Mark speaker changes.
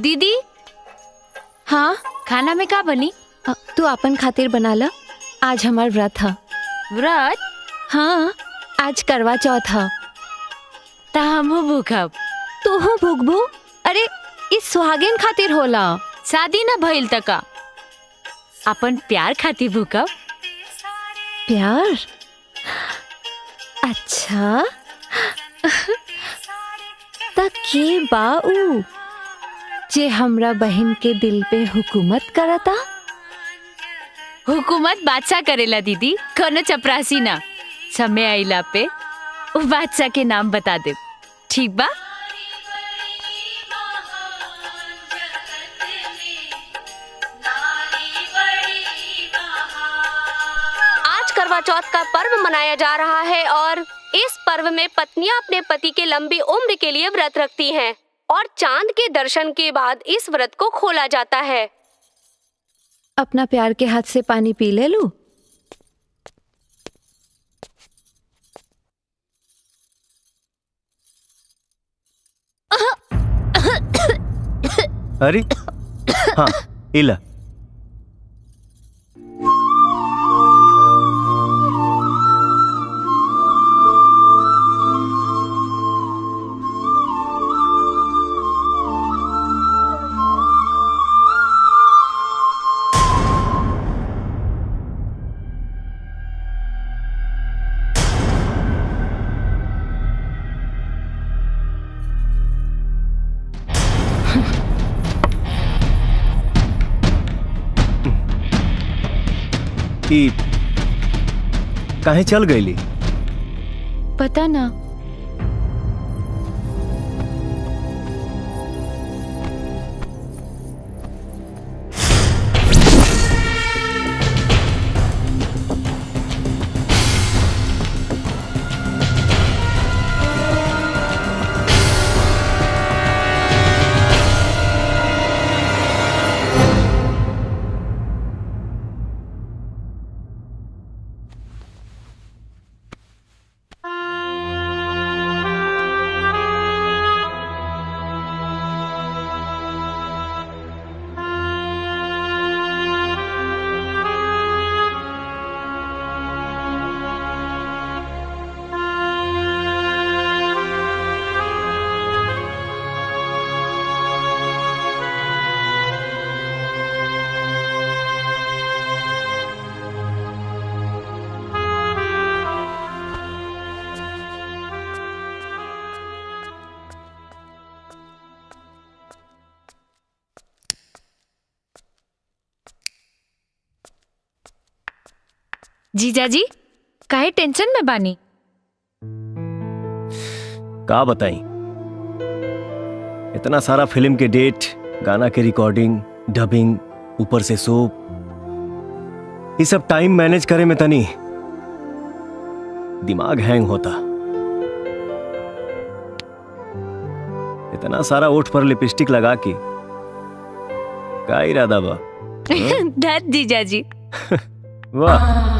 Speaker 1: दीदी
Speaker 2: हाँ
Speaker 1: खाना में का बनी?
Speaker 2: तू अपन खातिर बना ला। आज हमार व्रत है।
Speaker 1: व्रत?
Speaker 2: हाँ आज करवा चौथ है।
Speaker 1: ता हमहू भूखब।
Speaker 2: तू हो भूखबू? अरे इस सुहागिन खातिर होला।
Speaker 1: शादी न भइल तका अपन प्यार खातिर भूखब।
Speaker 2: प्यार? अच्छा ता के बाऊ जे हमरा बहन के दिल पे हुकूमत करता।
Speaker 1: हुकूमत बादशाह करेला दीदी, कोनो चपरासी ना। समय आइला पे वो बादशाह के नाम बता दे, ठीक बा?
Speaker 3: आज करवा चौथ का पर्व मनाया जा रहा है और इस पर्व में पत्नियां अपने पति के लंबी उम्र के लिए व्रत रखती हैं और चांद के दर्शन के बाद इस व्रत को खोला जाता है।
Speaker 2: अपना प्यार के हाथ से पानी पी ले लू।
Speaker 4: अरे हाँ इला। काहे चल गईली?
Speaker 2: पता ना।
Speaker 1: जीजा जी काहे टेंशन में बानी?
Speaker 4: का बताई, इतना सारा फिल्म के डेट, गाना के रिकॉर्डिंग, डबिंग, ऊपर से सोप, ये सब टाइम मैनेज करे में तनी दिमाग हैंग होता। इतना सारा ओठ पर लिपस्टिक लगा के का इरादा बा?
Speaker 1: धत जीजा जी।
Speaker 4: वाह